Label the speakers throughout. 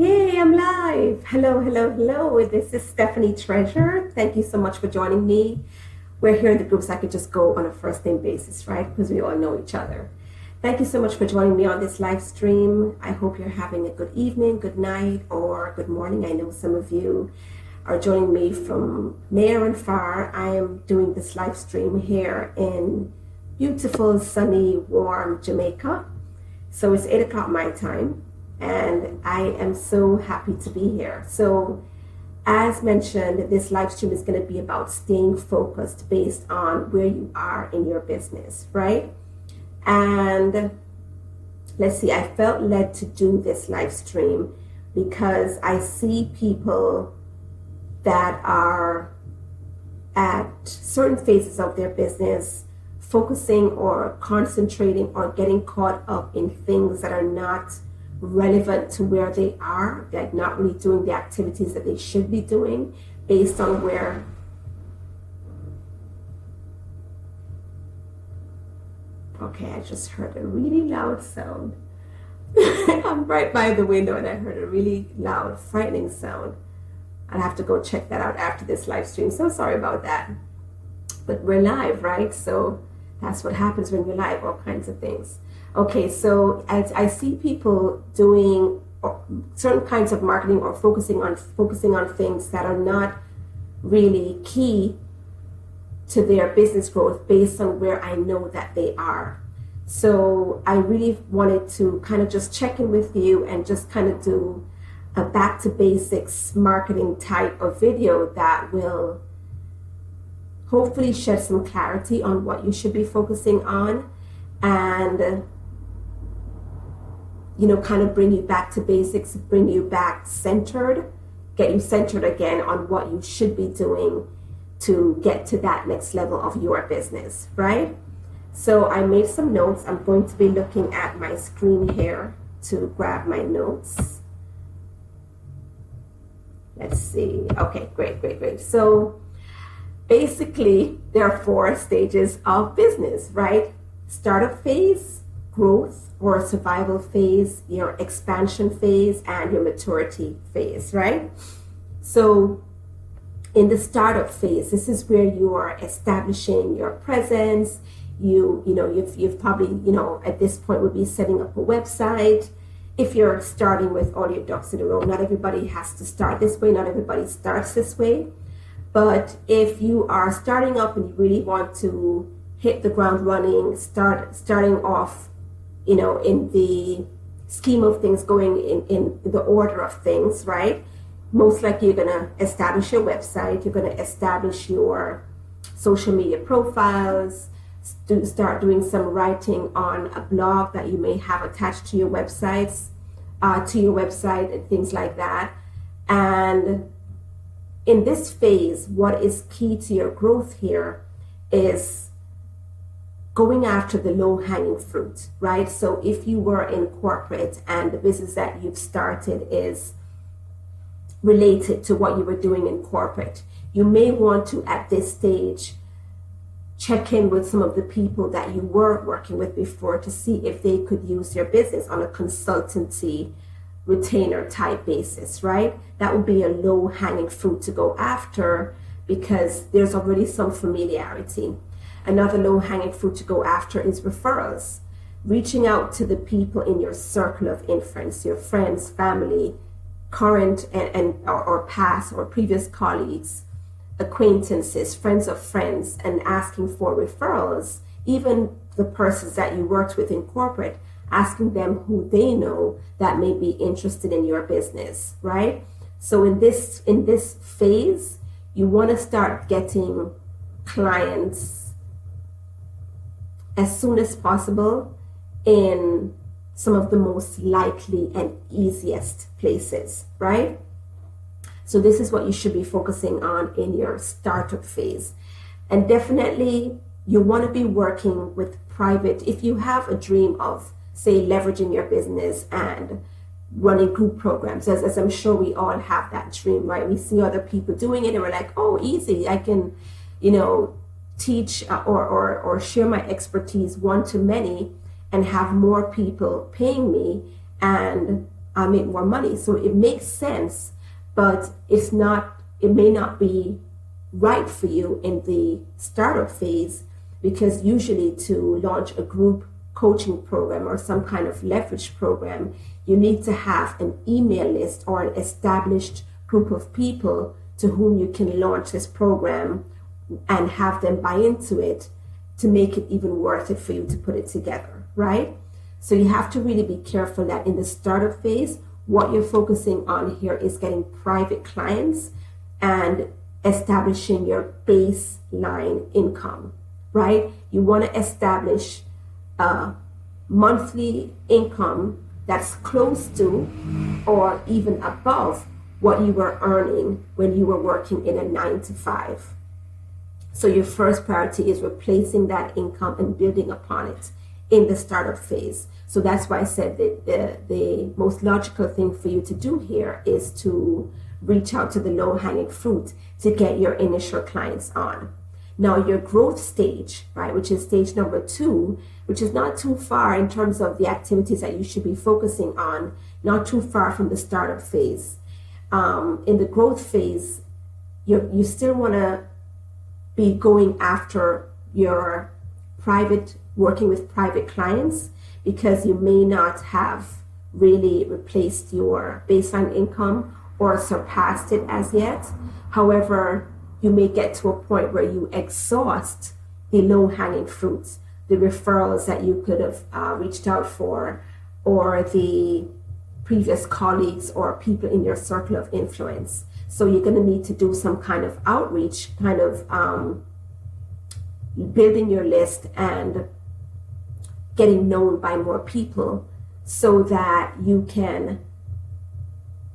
Speaker 1: Yay, I'm live. Hello, hello, hello. This is Stephanie Treasure. Thank you so much for joining me. We're here in the groups. I could just go on a first name basis, right? Because we all know each other. Thank you so much for joining me on this live stream. I hope you're having a good evening, good night, or good morning. I know some of you are joining me from near and far. I am doing this live stream here in beautiful, sunny, warm Jamaica. So it's 8 o'clock my time. And I am so happy to be here. So as mentioned, this live stream is going to be about staying focused based on where you are in your business, right? And let's see, I felt led to do this live stream because I see people that are at certain phases of their business focusing or concentrating or getting caught up in things that are not relevant to where they are. They're not really doing the activities that they should be doing based on where okay, I just heard a really loud sound. I'm right by the window and I heard a really loud, frightening sound. I'll have to go check that out after this live stream. So sorry about that. But we're live, right? So that's what happens when you're live, all kinds of things. Okay, so I see people doing certain kinds of marketing or focusing on things that are not really key to their business growth based on where I know that they are. So I really wanted to kind of just check in with you and just kind of do a back to basics marketing type of video that will hopefully shed some clarity on what you should be focusing on and kind of bring you back to basics, bring you back centered, get you centered again on what you should be doing to get to that next level of your business, right? So I made some notes. I'm going to be looking at my screen here to grab my notes. Let's see. Okay, great. So basically, there are 4 stages of business, right? Startup phase, growth or survival phase, your expansion phase, and your maturity phase, right? So in the startup phase, this is where you are establishing your presence. You've probably, at this point would be setting up a website. If you're starting with all your ducks in a row, not everybody has to start this way. Not everybody starts this way. But if you are starting up and you really want to hit the ground running, starting off, in the scheme of things, going in the order of things, right? Most likely you're going to establish your website, you're going to establish your social media profiles, start doing some writing on a blog that you may have attached to your website and things like that. And in this phase, what is key to your growth here is going after the low-hanging fruit, right? So if you were in corporate and the business that you've started is related to what you were doing in corporate, you may want to, at this stage, check in with some of the people that you were working with before to see if they could use your business on a consultancy retainer type basis, right? That would be a low-hanging fruit to go after because there's already some familiarity. Another low-hanging fruit to go after is referrals. Reaching out to the people in your circle of influence, your friends, family, current or past or previous colleagues, acquaintances, friends of friends, and asking for referrals. Even the persons that you worked with in corporate, asking them who they know that may be interested in your business, right? So in this phase, you want to start getting clients as soon as possible in some of the most likely and easiest places, right? So this is what you should be focusing on in your startup phase. And definitely you want to be working with private, if you have a dream of, say, leveraging your business and running group programs, as I'm sure we all have that dream, right? We see other people doing it and we're like, oh, easy, I can, teach or share my expertise one to many and have more people paying me and make more money. So it makes sense, but it may not be right for you in the startup phase, because usually to launch a group coaching program or some kind of leverage program, you need to have an email list or an established group of people to whom you can launch this program and have them buy into it to make it even worth it for you to put it together, right? So you have to really be careful that in the startup phase, what you're focusing on here is getting private clients and establishing your baseline income, right? You want to establish a monthly income that's close to or even above what you were earning when you were working in a 9 to 5. So your first priority is replacing that income and building upon it in the startup phase. So that's why I said that the most logical thing for you to do here is to reach out to the low-hanging fruit to get your initial clients on. Now your growth stage, right, which is stage number 2, which is not too far in terms of the activities that you should be focusing on, not too far from the startup phase. In the growth phase, you still want to be going after your working with private clients, because you may not have really replaced your baseline income or surpassed it as yet. However, you may get to a point where you exhaust the low-hanging fruits, the referrals that you could have reached out for, or the previous colleagues or people in your circle of influence. So you're going to need to do some kind of outreach, kind of building your list and getting known by more people so that you can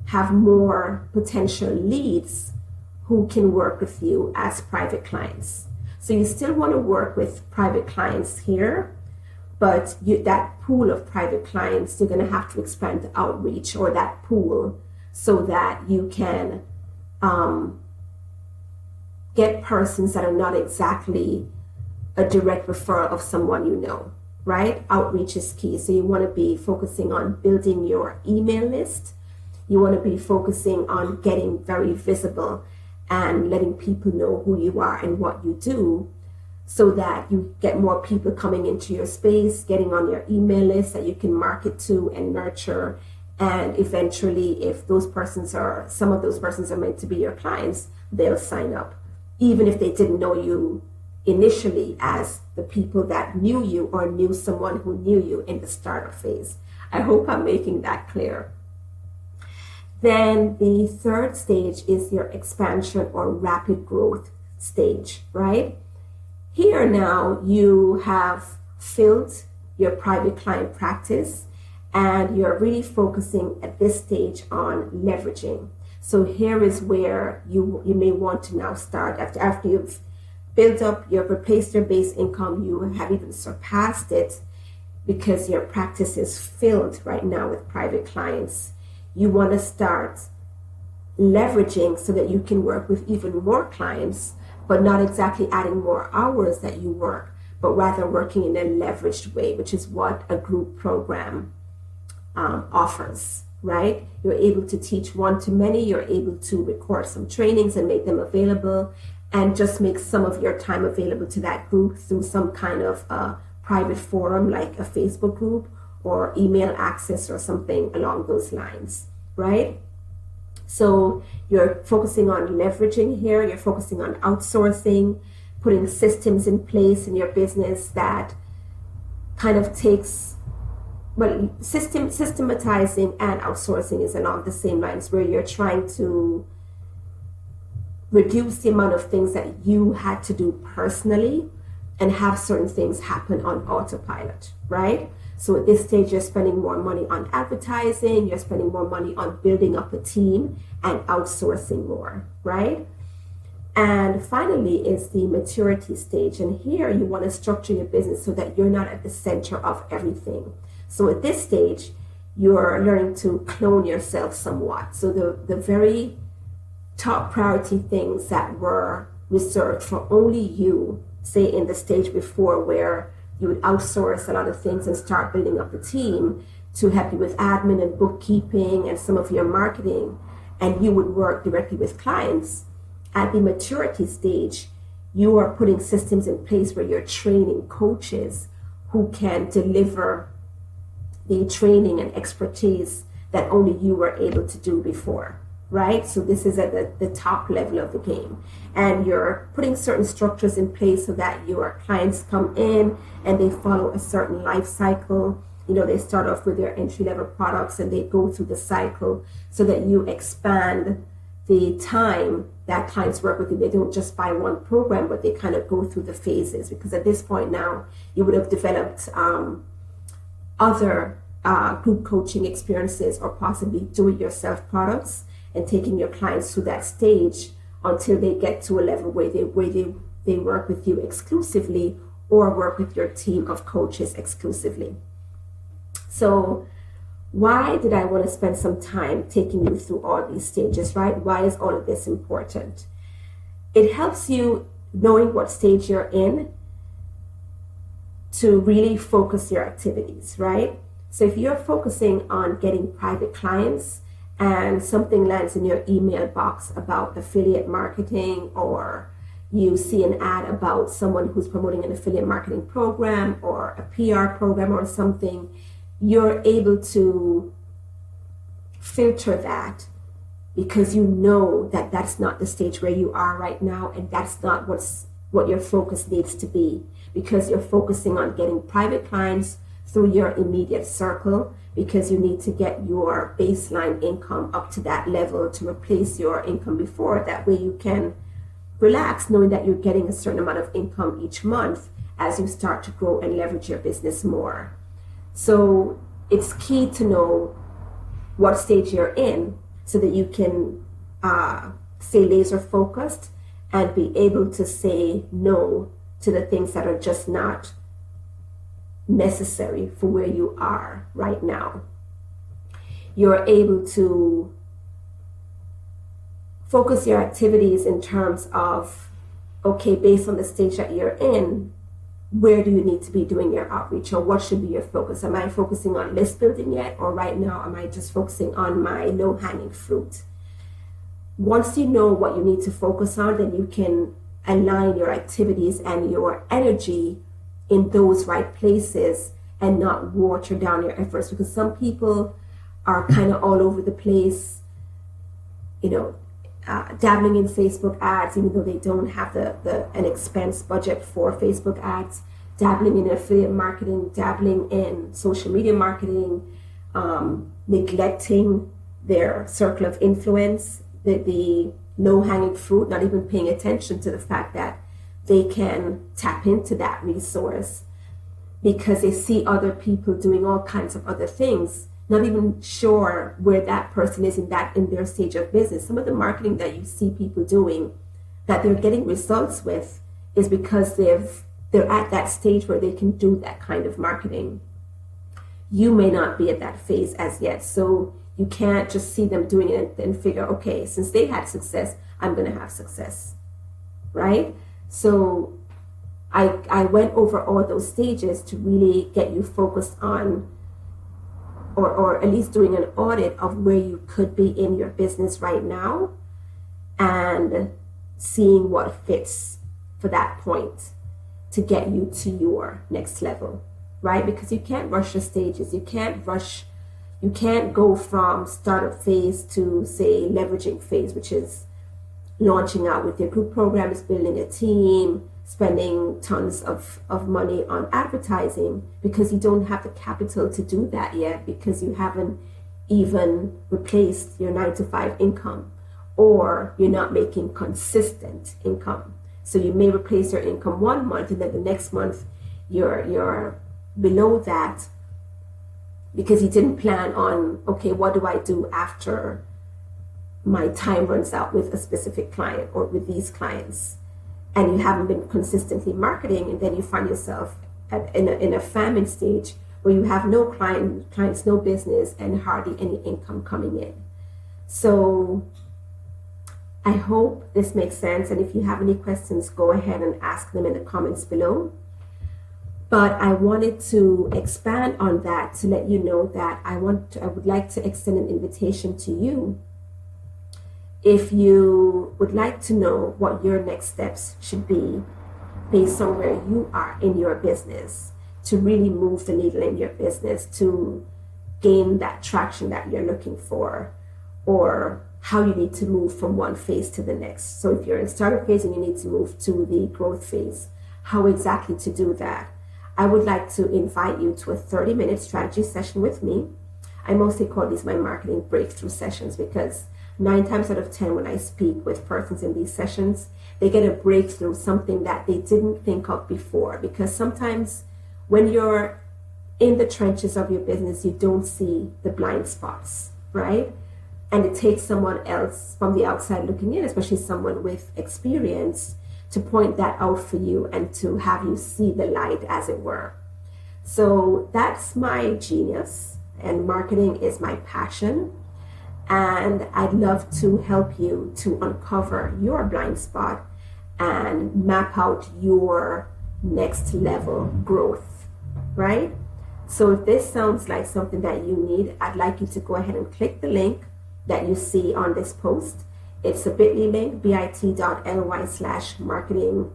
Speaker 1: have more potential leads who can work with you as private clients. So you still want to work with private clients here, but that pool of private clients, you're going to have to expand the outreach or that pool so that you can get persons that are not exactly a direct referral of someone you know, right? Outreach is key. So you want to be focusing on building your email list. You want to be focusing on getting very visible and letting people know who you are and what you do, so that you get more people coming into your space, getting on your email list that you can market to and nurture. And eventually, if some of those persons are meant to be your clients, they'll sign up, even if they didn't know you initially as the people that knew you or knew someone who knew you in the startup phase. I hope I'm making that clear. Then the third stage is your expansion or rapid growth stage, right? Here now you have filled your private client practice and you're really focusing at this stage on leveraging. So here is where you may want to now start after you've built up replaced your base income, you have even surpassed it because your practice is filled right now with private clients. You want to start leveraging so that you can work with even more clients, but not exactly adding more hours that you work, but rather working in a leveraged way, which is what a group program offers, right? You're able to teach one-to-many, you're able to record some trainings and make them available, and just make some of your time available to that group through some kind of private forum like a Facebook group or email access or something along those lines, right? So you're focusing on leveraging here, you're focusing on outsourcing, putting systems in place in your business that kind of systematizing and outsourcing is along the same lines, where you're trying to reduce the amount of things that you had to do personally and have certain things happen on autopilot, right? So at this stage, you're spending more money on advertising, you're spending more money on building up a team and outsourcing more, right? And finally is the maturity stage. And here you want to structure your business so that you're not at the center of everything. So at this stage, you're learning to clone yourself somewhat. So the very top priority things that were reserved for only you, say in the stage before where you would outsource a lot of things and start building up a team, to help you with admin and bookkeeping and some of your marketing, and you would work directly with clients. At the maturity stage, you are putting systems in place where you're training coaches who can deliver the training and expertise that only you were able to do before, right? So this is at the top level of the game. And you're putting certain structures in place so that your clients come in and they follow a certain life cycle. They start off with their entry-level products and they go through the cycle so that you expand the time that clients work with you. They don't just buy one program, but they kind of go through the phases, because at this point now you would have developed other group coaching experiences or possibly do-it-yourself products, and taking your clients through that stage until they get to a level where they work with you exclusively or work with your team of coaches exclusively. So why did I want to spend some time taking you through all these stages, right? Why is all of this important? It helps you, knowing what stage you're in, to really focus your activities, right? So if you're focusing on getting private clients and something lands in your email box about affiliate marketing, or you see an ad about someone who's promoting an affiliate marketing program or a PR program or something, you're able to filter that, because you know that that's not the stage where you are right now, and that's not what your focus needs to be, because you're focusing on getting private clients through your immediate circle, because you need to get your baseline income up to that level to replace your income before. That way you can relax knowing that you're getting a certain amount of income each month as you start to grow and leverage your business more. So it's key to know what stage you're in so that you can stay laser focused and be able to say no to the things that are just not necessary for where you are right now. You're able to focus your activities in terms of, okay, based on the stage that you're in, where do you need to be doing your outreach, or what should be your focus? Am I focusing on list building yet, or right now am I just focusing on my low-hanging fruit? Once you know what you need to focus on, then you can align your activities and your energy in those right places and not water down your efforts, because some people are kind of all over the place, dabbling in Facebook ads, even though they don't have an expense budget for Facebook ads, dabbling in affiliate marketing, dabbling in social media marketing, neglecting their circle of influence, the low-hanging fruit, not even paying attention to the fact that they can tap into that resource because they see other people doing all kinds of other things, not even sure where that person is in their stage of business. Some of the marketing that you see people doing that they're getting results with is because they're at that stage where they can do that kind of marketing. You may not be at that phase as yet, so you can't just see them doing it and figure, okay, since they had success, I'm going to have success, right? So I went over all those stages to really get you focused on, or at least doing an audit of where you could be in your business right now and seeing what fits for that point to get you to your next level, right? Because you can't rush the stages. You can't go from startup phase to, say, leveraging phase, which is launching out with your group programs, building a team, spending tons of money on advertising, because you don't have the capital to do that yet, because you haven't even replaced your 9-to-5 income, or you're not making consistent income. So you may replace your income one month and then the next month you're below that because you didn't plan on, okay, what do I do after my time runs out with a specific client or with these clients? And you haven't been consistently marketing, and then you find yourself in a famine stage where you have no clients, no business, and hardly any income coming in. So I hope this makes sense, and if you have any questions, go ahead and ask them in the comments below. But I wanted to expand on that to let you know that I would like to extend an invitation to you. If you would like to know what your next steps should be based on where you are in your business, to really move the needle in your business, to gain that traction that you're looking for, or how you need to move from one phase to the next. So if you're in startup phase and you need to move to the growth phase, how exactly to do that, I would like to invite you to a 30-minute strategy session with me. I mostly call these my marketing breakthrough sessions because 9 times out of 10 when I speak with persons in these sessions, they get a breakthrough, something that they didn't think of before. Because sometimes when you're in the trenches of your business, you don't see the blind spots, right? And it takes someone else from the outside looking in, especially someone with experience, to point that out for you and to have you see the light, as it were. So that's my genius, and marketing is my passion. And I'd love to help you to uncover your blind spot and map out your next level growth, right? So if this sounds like something that you need, I'd like you to go ahead and click the link that you see on this post. It's a bit.ly link, bit.ly/marketing,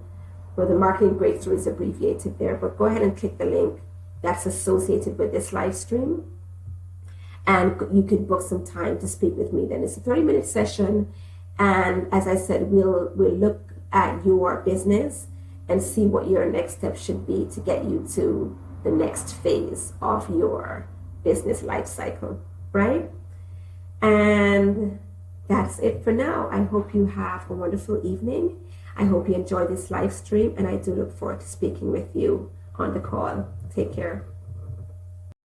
Speaker 1: where the marketing breakthrough is abbreviated there. But go ahead and click the link that's associated with this live stream, and you can book some time to speak with me. Then it's a 30-minute session, and as I said, we'll look at your business and see what your next step should be to get you to the next phase of your business life cycle, right? And that's it for now. I hope you have a wonderful evening. I hope you enjoy this live stream, and I do look forward to speaking with you on the call. Take care.